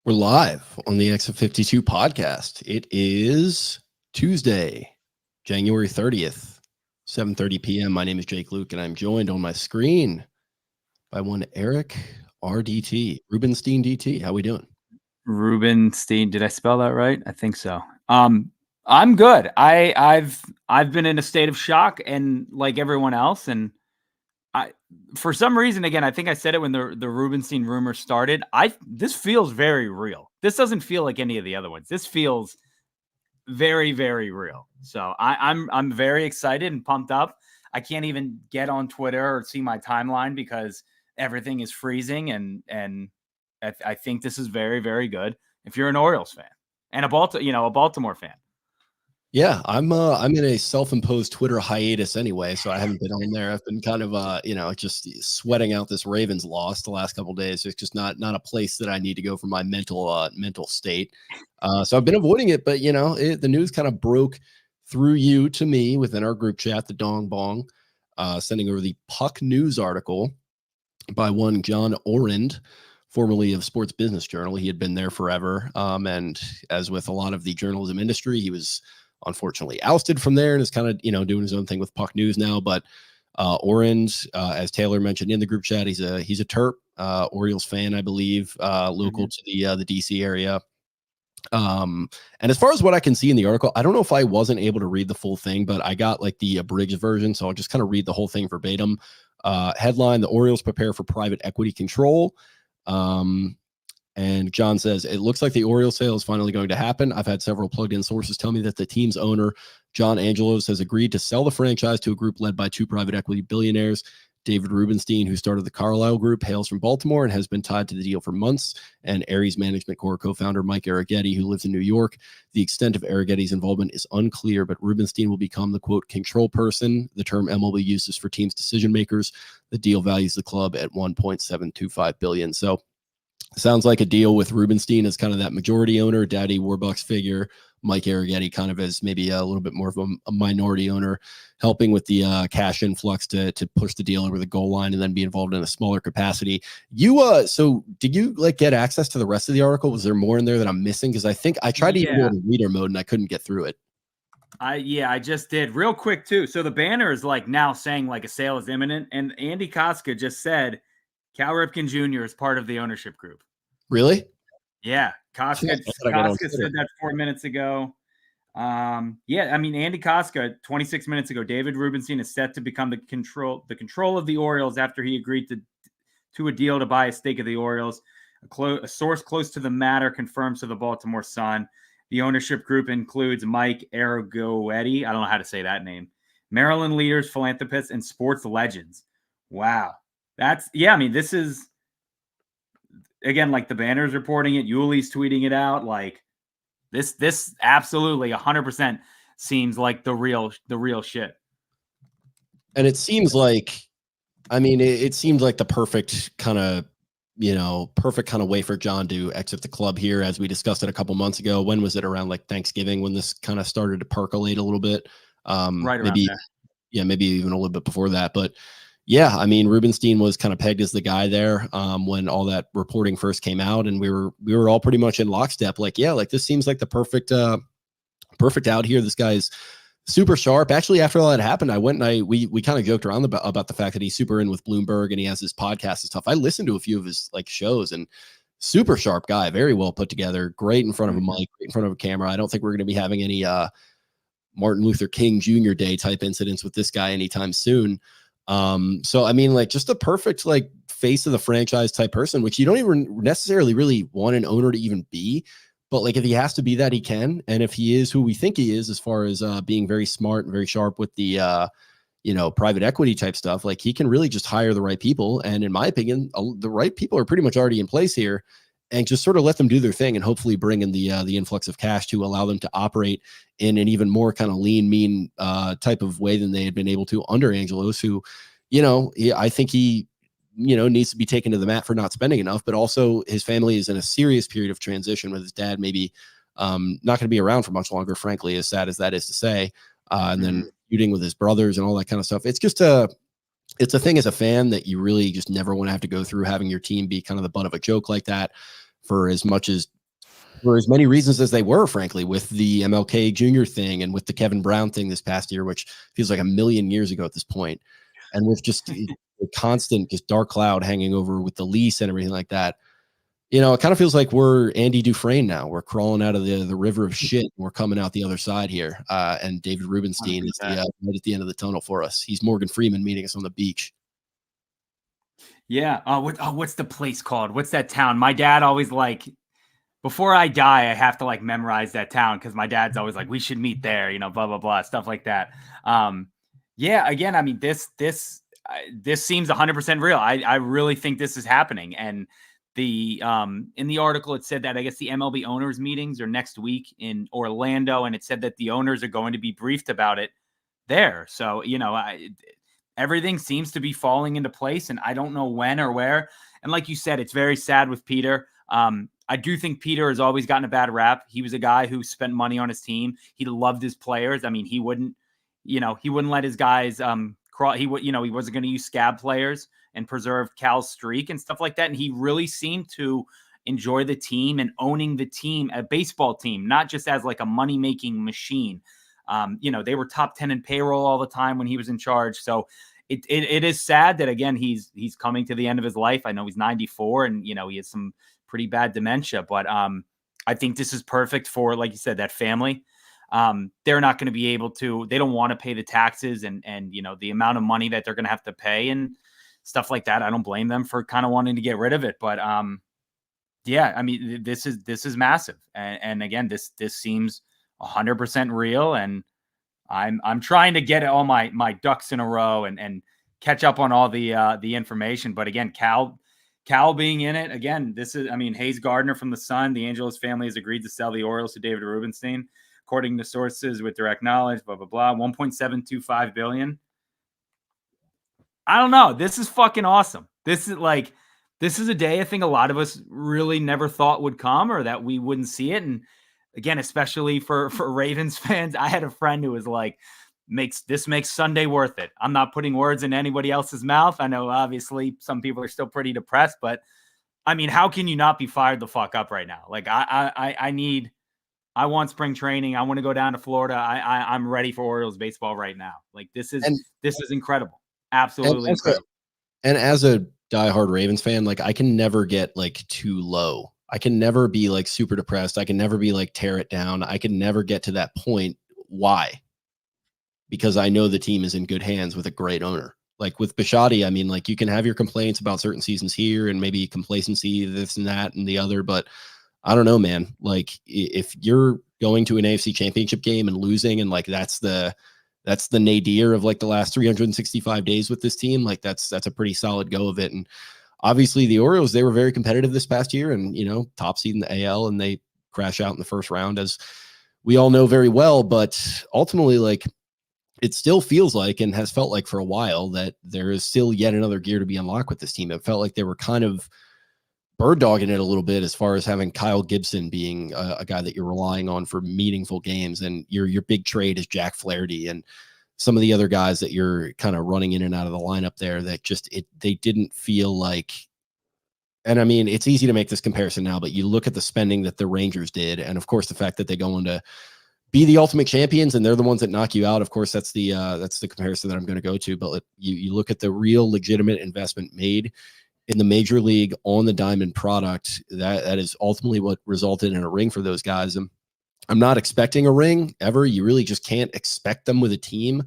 We're live on the Exit 52 podcast. It is Tuesday, January 30th, 7:30 p.m. My name is Jake Luke, and I'm joined on my screen by one Eric RDT, Rubenstein DT. How we doing? Rubenstein. Did I spell that right? I think so. I'm good. I've been in a state of shock, and like everyone else, and for some reason, again, I think I said it when the Rubenstein rumor started. This feels very real. This doesn't feel like any of the other ones. This feels very, very real. So I'm very excited and pumped up. I can't even get on Twitter or see my timeline because everything is freezing, and I think this is very, very good if you're an Orioles fan and a Baltimore fan. Yeah, I'm in a self-imposed Twitter hiatus anyway, so I haven't been on there. I've been kind of just sweating out this Ravens loss the last couple of days. It's just not a place that I need to go for my mental state. So I've been avoiding it, but the news kind of broke through you to me within our group chat, the Dong Bong, sending over the Puck News article by one John Orend, formerly of Sports Business Journal. He had been there forever, and as with a lot of the journalism industry, he was unfortunately ousted from there and is kind of doing his own thing with Puck News now. But Orange, as Taylor mentioned in the group chat, he's a Terp, Orioles fan, I believe, local to the DC area. And as far as what I can see in the article, I don't know if I wasn't able to read the full thing, but I got like the abridged version, so I'll just kind of read the whole thing verbatim. Headline: The Orioles prepare for private equity control. And John says, it looks like the Orioles sale is finally going to happen. I've had several plugged-in sources tell me that the team's owner, John Angelos, has agreed to sell the franchise to a group led by two private equity billionaires. David Rubenstein, who started the Carlyle Group, hails from Baltimore and has been tied to the deal for months, and Aries Management Corp co-founder Mike Arrighetti, who lives in New York. The extent of Arrighetti's involvement is unclear, but Rubenstein will become the, quote, control person, the term MLB uses for teams' decision makers. The deal values the club at $1.725 billion. So sounds like a deal with Rubenstein as kind of that majority owner, Daddy Warbucks figure, Mike Arrighetti kind of as maybe a little bit more of a minority owner, helping with the cash influx to push the deal over the goal line and then be involved in a smaller capacity. So did you like get access to the rest of the article? Was there more in there that I'm missing? Because I think I tried to even go to reader mode and I couldn't get through it. I just did real quick too. So the banner is like now saying like a sale is imminent, and Andy Koska just said Cal Ripken Jr. is part of the ownership group. Really? Yeah. Koska said that 4 minutes ago. I mean, Andy Koska, 26 minutes ago, David Rubenstein is set to become the control of the Orioles after he agreed to a deal to buy a stake of the Orioles. A source close to the matter confirms to the Baltimore Sun. The ownership group includes Mike Arrighetti. I don't know how to say that name. Maryland leaders, philanthropists, and sports legends. Wow. This is, again, like the banner's reporting it, Yuli's tweeting it out. Like this absolutely 100% seems like the real shit. And it seems like, it seems like the perfect kind of way for John to exit the club here, as we discussed it a couple months ago. When was it? Around like Thanksgiving when this kind of started to percolate a little bit. Right around maybe there. Yeah, maybe even a little bit before that. But yeah, Rubenstein was kind of pegged as the guy there when all that reporting first came out, and we were all pretty much in lockstep. Like, yeah, like this seems like the perfect out here. This guy's super sharp. Actually, after all that happened, I went and we kind of joked around about the fact that he's super in with Bloomberg and he has his podcast and stuff. I listened to a few of his like shows, and super sharp guy, very well put together, great in front of a mic, great in front of a camera. I don't think we're going to be having any Martin Luther King Jr. Day type incidents with this guy anytime soon. So like just a perfect like face of the franchise type person, which you don't even necessarily really want an owner to even be, but like if he has to be that, he can. And if he is who we think he is, as far as being very smart and very sharp with the private equity type stuff, like he can really just hire the right people. And in my opinion, the right people are pretty much already in place here, and just sort of let them do their thing and hopefully bring in the influx of cash to allow them to operate in an even more kind of lean, mean type of way than they had been able to under Angelos, who, I think he, needs to be taken to the mat for not spending enough, but also his family is in a serious period of transition with his dad, maybe not going to be around for much longer, frankly, as sad as that is to say. And then feuding with his brothers and all that kind of stuff. It's just it's a thing as a fan that you really just never want to have to go through, having your team be kind of the butt of a joke like that, for as much as for as many reasons as they were, frankly, with the MLK Jr. thing and with the Kevin Brown thing this past year, which feels like a million years ago at this point, and with just the constant just dark cloud hanging over with the lease and everything like that. You know, it kind of feels like we're Andy Dufresne now. We're crawling out of the river of shit. And we're coming out the other side here. And David Rubenstein 100%. Is the light at the end of the tunnel for us. He's Morgan Freeman meeting us on the beach. Yeah. What's the place called? What's that town? My dad always before I die, I have to memorize that town because my dad's always like, we should meet there, blah, blah, blah, stuff like that. Yeah, again, I mean, this seems 100% real. I really think this is happening. And in the article, it said that I guess the MLB owners meetings are next week in Orlando, and it said that the owners are going to be briefed about it there. So, everything seems to be falling into place, and I don't know when or where. And like you said, it's very sad with Peter. I do think Peter has always gotten a bad rap. He was a guy who spent money on his team. He loved his players. I mean, he wouldn't let his guys he wasn't going to use scab players and preserve Cal's streak and stuff like that. And he really seemed to enjoy the team and owning the team, a baseball team, not just as a money-making machine. They were top 10 in payroll all the time when he was in charge. So it is sad that, again, he's coming to the end of his life. I know he's 94 and, he has some pretty bad dementia, but I think this is perfect for, like you said, that family. They're not going to be able to, they don't want to pay the taxes and, the amount of money that they're going to have to pay and stuff like that. I don't blame them for kind of wanting to get rid of it, but yeah, I mean, this is massive. And again, this seems 100% real. And I'm trying to get all my ducks in a row and catch up on all the information. But again, Cal being in it again, Hayes Gardner from the Sun, the Angelos family has agreed to sell the Orioles to David Rubenstein, according to sources with direct knowledge, blah, blah, blah, 1.725 billion. I don't know. This is fucking awesome. This is a day I think a lot of us really never thought would come or that we wouldn't see it. And again, especially for Ravens fans, I had a friend who was like, makes Sunday worth it. I'm not putting words in anybody else's mouth. I know obviously some people are still pretty depressed, but I mean, how can you not be fired the fuck up right now? I want spring training. I want to go down to Florida. I'm ready for Orioles baseball right now. This is incredible. Absolutely incredible. And as a diehard Ravens fan, I can never get too low. I can never be super depressed. I can never be tear it down. I can never get to that point. Why? Because I know the team is in good hands with a great owner. With Bisciotti, I mean, you can have your complaints about certain seasons here and maybe complacency, this and that and the other, but I don't know, man. If you're going to an AFC championship game and losing and that's the nadir of the last 365 days with this team, that's a pretty solid go of it. And obviously the Orioles, they were very competitive this past year and, top seed in the AL, and they crash out in the first round, as we all know very well. But ultimately, it still feels like and has felt like for a while that there is still yet another gear to be unlocked with this team. It felt like they were kind of bird dogging it a little bit as far as having Kyle Gibson being a guy that you're relying on for meaningful games. And your big trade is Jack Flaherty and some of the other guys that you're kind of running in and out of the lineup there that they didn't feel like. And I mean, it's easy to make this comparison now, but you look at the spending that the Rangers did. And of course, the fact that they go on to be the ultimate champions and they're the ones that knock you out. Of course, that's the comparison that I'm going to go to, but you look at the real legitimate investment made in the major league on the diamond product, that is ultimately what resulted in a ring for those guys. And I'm not expecting a ring ever. You really just can't expect them with a team,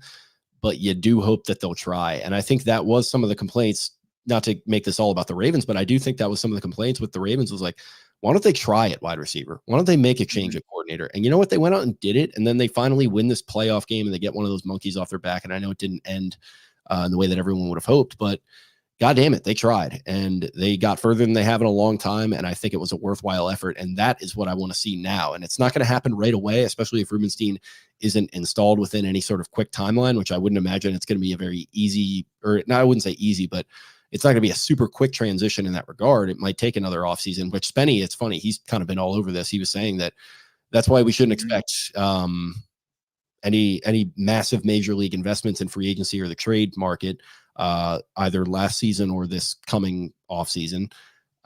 but you do hope that they'll try. And I think that was some of the complaints, not to make this all about the Ravens, but I do think that was some of the complaints with the Ravens was why don't they try at wide receiver? Why don't they make a change at coordinator? And you know what? They went out and did it. And then they finally win this playoff game and they get one of those monkeys off their back. And I know it didn't end in the way that everyone would have hoped, but God damn it, they tried and they got further than they have in a long time. And I think it was a worthwhile effort. And that is what I want to see now. And it's not going to happen right away, especially if Rubenstein isn't installed within any sort of quick timeline, which I wouldn't imagine it's going to be a very easy, or no, I wouldn't say easy, but it's not going to be a super quick transition in that regard. It might take another offseason, which Spenny, it's funny. He's kind of been all over this. He was saying that that's why we shouldn't expect any massive major league investments in free agency or the trade market, either last season or this coming off season.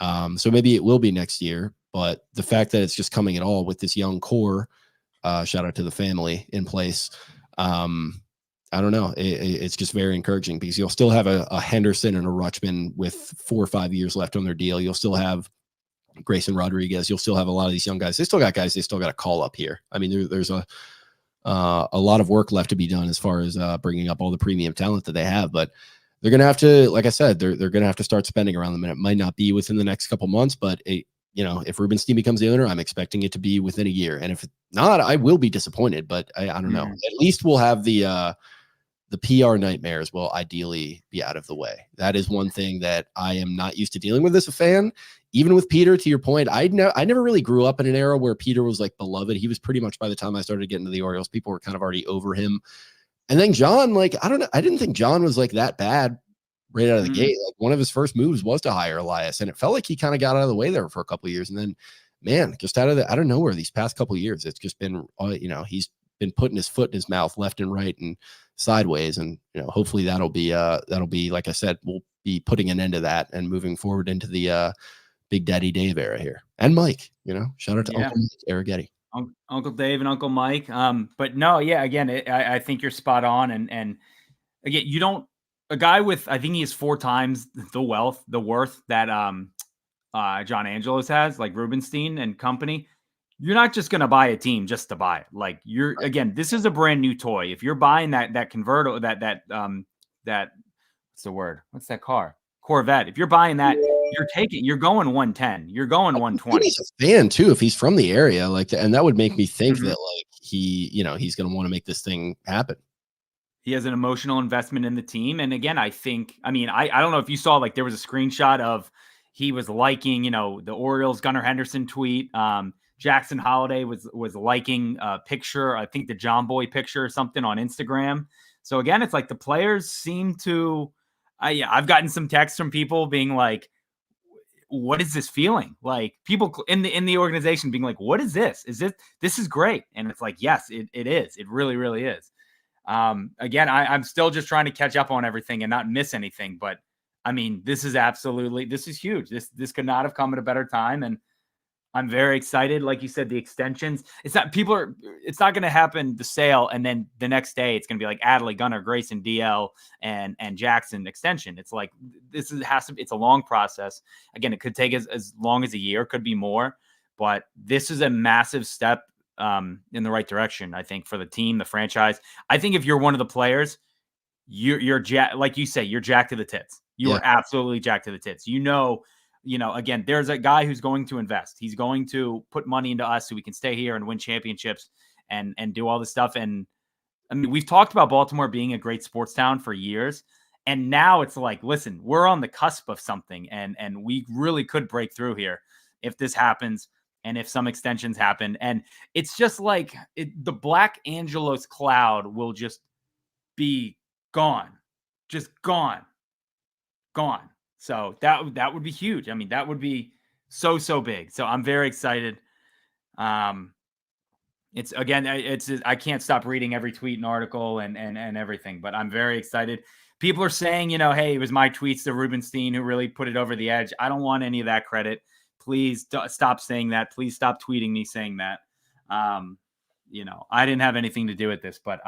So maybe it will be next year, But the fact that it's just coming at all with this young core, shout out to the family in place. I don't know. It's just very encouraging because you'll still have a Henderson and a Rutschman with 4 or 5 years left on their deal. You'll still have Grayson Rodriguez. You'll still have a lot of these young guys. They still got guys they still got to call up here. I mean, there's a lot of work left to be done as far as bringing up all the premium talent that they have. But they're going to have to, like I said, they're going to have to start spending around them. And it might not be within the next couple months, but if Rubenstein becomes the owner, I'm expecting it to be within a year. And if not, I will be disappointed. But I don't know. At least we'll have the PR nightmares will ideally be out of the way. That is one thing that I am not used to dealing with as a fan. Even with Peter, to your point, I never really grew up in an era where Peter was like beloved. He was pretty much, by the time I started getting to the Orioles, people were kind of already over him. And then John, like, I don't know, I didn't think John was like that bad right out of the gate. Like, one of his first moves was to hire Elias, and it felt like he kind of got out of the way there for a couple of years. And then, man, just out of nowhere, these past couple of years, it's just been, he's been putting his foot in his mouth left and right and sideways. And, hopefully that'll be, like I said, we'll be putting an end to that and moving forward into the Big Daddy Dave era here. And Mike, shout out to Uncle Mike Arrighetti. Uncle Dave and Uncle Mike. But no, yeah, again, I think you're spot on. And again, a guy with, I think he has 4 times the worth that John Angelos has, like Rubenstein and company. You're not just going to buy a team just to buy it. Like again, this is a brand new toy. If you're buying that convertible, that what's the word? What's that car? Corvette. If you're buying that, you're going 110. You're going 120. He's a fan too, if he's from the area, and that would make me think that like he's going to want to make this thing happen. He has an emotional investment in the team. And again, I don't know if you saw, like, there was a screenshot of he was liking, the Orioles Gunnar Henderson tweet. Jackson Holiday was liking a picture, I think the John Boy picture or something on Instagram. So again, it's like the players seem to, I've gotten some texts from people being like, what is this feeling? Like, people in the organization being like, what is this? This is great. And it's like, yes, it is. It really, really is. Again, I'm still just trying to catch up on everything and not miss anything. But I mean, this is huge. This could not have come at a better time. And I'm very excited. Like you said, the extensions, it's not going to happen, the sale, and then the next day it's going to be like Adley, Gunnar, Grayson, DL, and Jackson extension. It's like, it's a long process. Again, it could take as long as a year, could be more, but this is a massive step in the right direction, I think, for the team, the franchise. I think if you're one of the players, you're like you say, you're jacked to the tits. You are absolutely jacked to the tits. Again, there's a guy who's going to invest. He's going to put money into us so we can stay here and win championships and do all this stuff. And I mean, we've talked about Baltimore being a great sports town for years. And now it's like, listen, we're on the cusp of something, and we really could break through here if this happens and if some extensions happen. And it's just like the Black Angelos cloud will just be gone, just gone. So that would be huge. I mean, that would be so big. So I'm very excited. I can't stop reading every tweet and article and everything, but I'm very excited. People are saying, hey, it was my tweets to Rubenstein who really put it over the edge. I don't want any of that credit. Please stop saying that. Please stop tweeting me saying that. I didn't have anything to do with this, but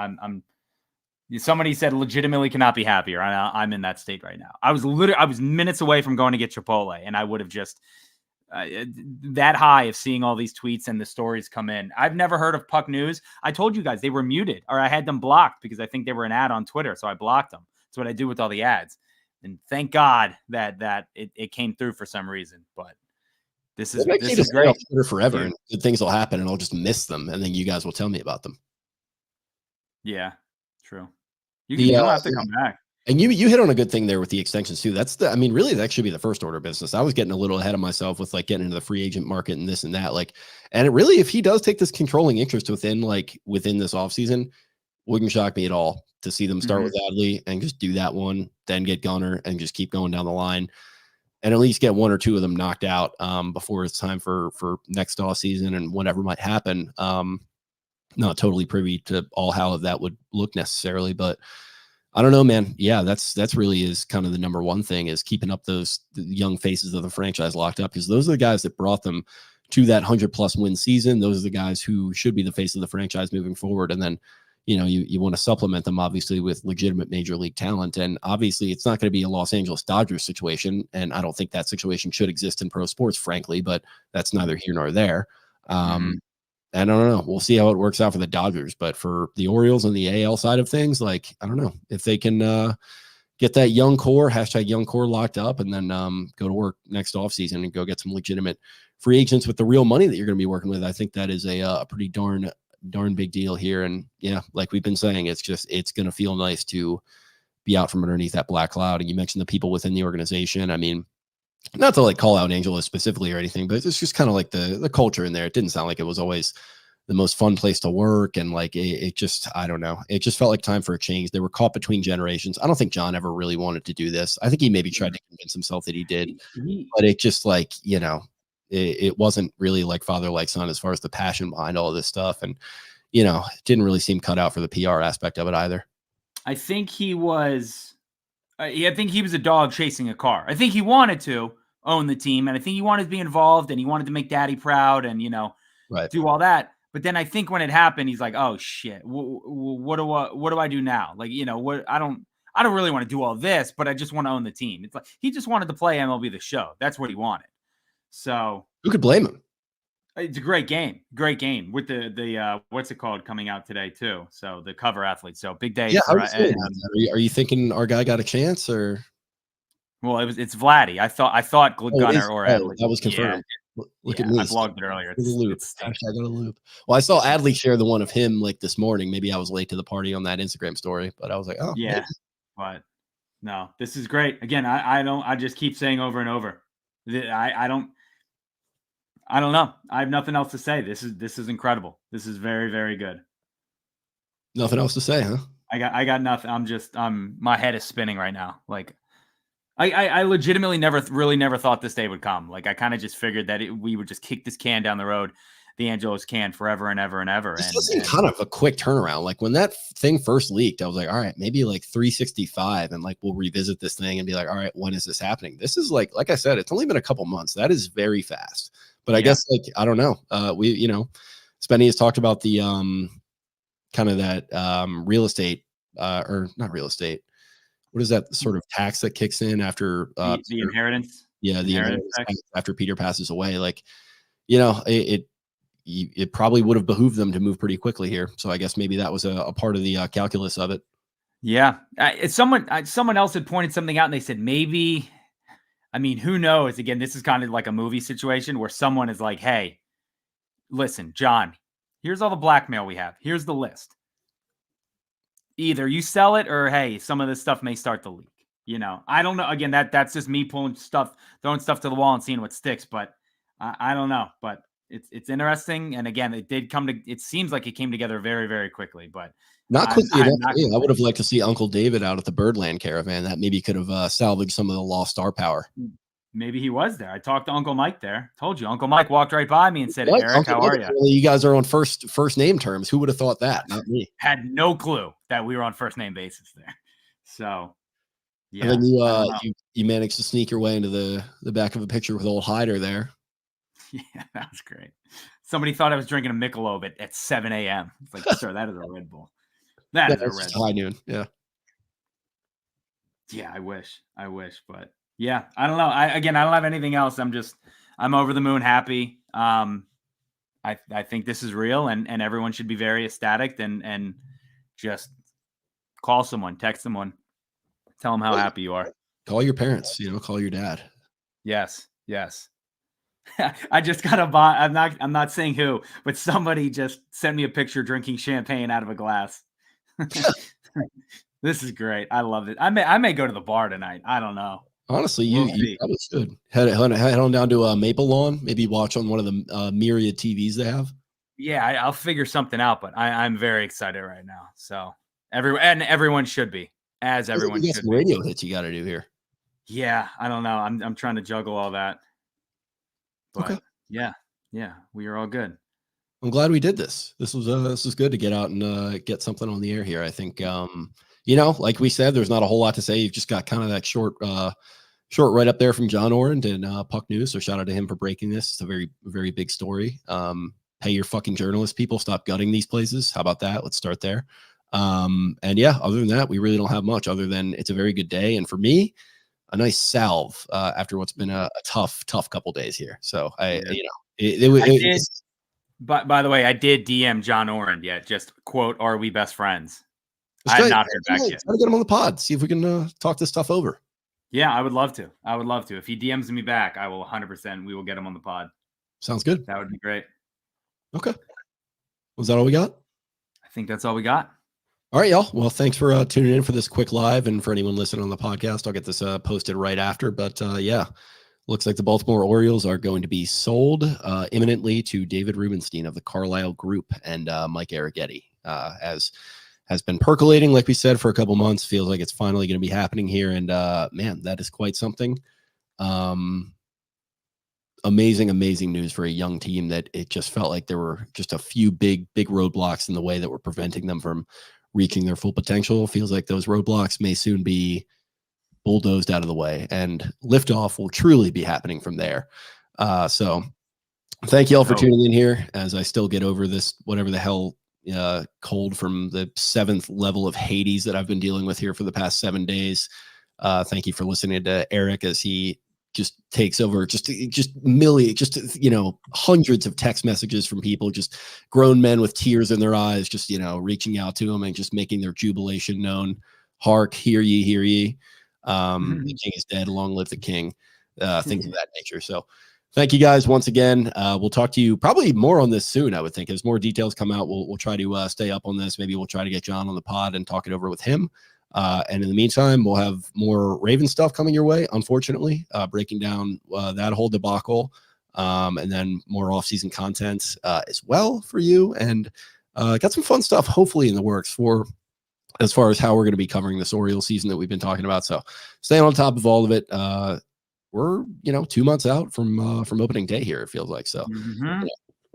somebody said legitimately cannot be happier. I'm in that state right now. I was minutes away from going to get Chipotle, and I would have just that high of seeing all these tweets and the stories come in. I've never heard of Puck News. I told you guys they were muted, or I had them blocked because I think they were an ad on Twitter, so I blocked them. That's what I do with all the ads. And thank God that it came through for some reason. But this is great. Twitter forever, and good things will happen, and I'll just miss them, and then you guys will tell me about them. Yeah. True. You don't have to come back. And you hit on a good thing there with the extensions too. Really that should be the first order of business. I was getting a little ahead of myself with like getting into the free agent market and this and that. And it really, if he does take this controlling interest within this offseason, wouldn't shock me at all to see them start with Adley and just do that one, then get Gunnar and just keep going down the line and at least get 1 or 2 of them knocked out before it's time for next off season and whatever might happen. Not totally privy to all how that would look necessarily, but I don't know, man. Yeah, that's really is kind of the number one thing, is keeping up the young faces of the franchise locked up, because those are the guys that brought them to that 100+ win season. Those are the guys who should be the face of the franchise moving forward. And then, you want to supplement them obviously with legitimate major league talent. And obviously it's not going to be a Los Angeles Dodgers situation. And I don't think that situation should exist in pro sports, frankly, but that's neither here nor there. And I don't know. We'll see how it works out for the Dodgers, but for the Orioles and the AL side of things, like, I don't know if they can get that young core, #young core locked up, and then go to work next offseason and go get some legitimate free agents with the real money that you're going to be working with. I think that is a pretty darn big deal here. And yeah, like we've been saying, it's going to feel nice to be out from underneath that black cloud. And you mentioned the people within the organization. I mean, not to like call out Angelos specifically or anything, but it's just kind of like the culture in there. It didn't sound like it was always the most fun place to work. And like, it just, I don't know. It just felt like time for a change. They were caught between generations. I don't think John ever really wanted to do this. I think he maybe tried to convince himself that he did, but it just like, it wasn't really like father like son as far as the passion behind all of this stuff. And, it didn't really seem cut out for the PR aspect of it either. I think he was, I think he was a dog chasing a car. I think he wanted to own the team, and I think he wanted to be involved, and he wanted to make daddy proud and, right, do all that. But then I think when it happened, he's like, oh shit, what do I do now? Like, what, I don't really want to do all this, but I just want to own the team. It's like, he just wanted to play MLB The Show. That's what he wanted. So who could blame him? It's a great game with the what's it called coming out today too. So the cover athlete. So big day. Yeah, are you thinking our guy got a chance or? Well, it's Vladdy. I thought Gunnar or Adley. That was confirmed. Yeah. Look at me. I blogged it earlier. I got a loop. Well, I saw Adley share the one of him like this morning. Maybe I was late to the party on that Instagram story, but I was like, oh yeah. Maybe. But no, this is great. Again, I just keep saying over and over. I don't know. I have nothing else to say. This is incredible. This is very, very good. Nothing else to say, huh? I got nothing. My head is spinning right now. Like I legitimately never thought this day would come. Like I kind of just figured that we would just kick this can down the road, the Angelos can, forever and ever and ever. This was kind of a quick turnaround. Like when that thing first leaked, I was like, all right, maybe like 365, and like we'll revisit this thing and be like, all right, when is this happening? This is like I said, it's only been a couple months. That is very fast. But I guess like I don't know. Spenny has talked about the kind of that real estate or not real estate. What is that sort of tax that kicks in after the inheritance? Yeah, the inheritance tax after Peter passes away. Like, it probably would have behooved them to move pretty quickly here. So I guess maybe that was a part of the calculus of it. Yeah, someone else had pointed something out, and they said maybe. I mean, who knows? Again, this is kind of like a movie situation where someone is like, hey, listen, John, here's all the blackmail we have. Here's the list. Either you sell it or, hey, some of this stuff may start to leak. I don't know. Again, that's just me throwing stuff to the wall and seeing what sticks. But I don't know. But it's interesting. And again, it seems like it came together very, very quickly. But not quickly enough. I would have liked to see Uncle David out at the Birdland Caravan. That maybe could have salvaged some of the lost star power. Maybe he was there. I talked to Uncle Mike there. Told you, Uncle Mike walked right by me and said, Eric, Uncle how are you? You guys are on first name terms. Who would have thought that? Not me. Had no clue that we were on first name basis there. So, yeah. And then you managed to sneak your way into the back of a picture with old Hyder there. Yeah, that was great. Somebody thought I was drinking a Michelob at 7 a.m. It's like, sir, that is a Red Bull. That is a Red Bull. High noon. Yeah. Yeah, I wish. But yeah, I don't know. I don't have anything else. I'm over the moon happy. I think this is real, and everyone should be very ecstatic and just call someone, text someone, tell them how happy you are. Call your parents, call your dad. Yes. I just got a bot. I'm not saying who, but somebody just sent me a picture drinking champagne out of a glass. This is great. I love it. I may go to the bar tonight. I don't know. Honestly, you probably should head on down to Maple Lawn. Maybe watch on one of the myriad TVs they have. Yeah, I'll figure something out. But I'm very excited right now. So everyone should be, as everyone should. Some radio hits you got to do here. Yeah, I don't know. I'm trying to juggle all that. But okay. Yeah, we are all good. I'm glad we did this. This was good to get out and get something on the air here. I think like we said, there's not a whole lot to say. You've just got kind of that short Short right up there from John Orand and Puck News. So shout out to him for breaking this. It's a very, very big story. Pay your fucking journalists, people. Stop gutting these places. How about that? Let's start there. And yeah, other than that, we really don't have much other than it's a very good day. And for me, a nice salve after what's been a tough couple days here. So I did. But by the way, I did DM John Orand yet. Just quote, "Are we best friends?" I have not heard back yet. Try to get him on the pod. See if we can talk this stuff over. Yeah, I would love to. If he DMs me back, I will 100%. We will get him on the pod. Sounds good. That would be great. Okay. Was that all we got? I think that's all we got. All right, y'all. Well, thanks for tuning in for this quick live. And for anyone listening on the podcast, I'll get this posted right after. But yeah, looks like the Baltimore Orioles are going to be sold imminently to David Rubenstein of the Carlisle Group and Mike Arrighetti, as has been percolating, like we said, for a couple months. Feels like it's finally going to be happening here. And man, that is quite something. Amazing news for a young team that it just felt like there were just a few big roadblocks in the way that were preventing them from reaching their full potential. Feels like those roadblocks may soon be bulldozed out of the way, and liftoff will truly be happening from there. So thank you all for tuning in here as I still get over this, whatever the hell, cold from the 7th level of Hades that I've been dealing with here for the past 7 days. Thank you for listening to Eric as he just takes over, just hundreds of text messages from people, just grown men with tears in their eyes, just, reaching out to him and just making their jubilation known. Hark, hear ye, hear ye. The king is dead, long live the king, things of that nature. So thank you guys once again. We'll talk to you probably more on this soon, I would think. As more details come out, we'll try to stay up on this. Maybe we'll try to get John on the pod and talk it over with him. And in the meantime, we'll have more Raven stuff coming your way, unfortunately, breaking down that whole debacle, and then more off-season content as well for you. And got some fun stuff, hopefully, in the works for as far as how we're going to be covering this Orioles season that we've been talking about. So staying on top of all of it. We're 2 months out from opening day here, it feels like. So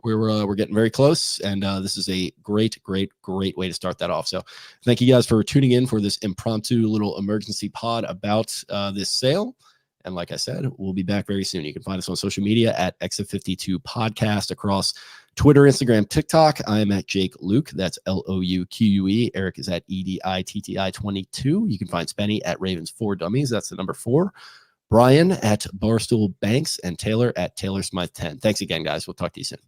we're getting very close, and this is a great way to start that off. So thank you guys for tuning in for this impromptu little emergency pod about this sale. And like I said, we'll be back very soon. You can find us on social media at Exit52 Podcast across Twitter, Instagram, TikTok. I am at Jake Luke. That's LOUQUE. Eric is at EDITTI22. You can find Spenny at Ravens4Dummies. That's the number 4. Brian at Barstool Banks, and Taylor at Taylor Smythe 10. Thanks again, guys. We'll talk to you soon.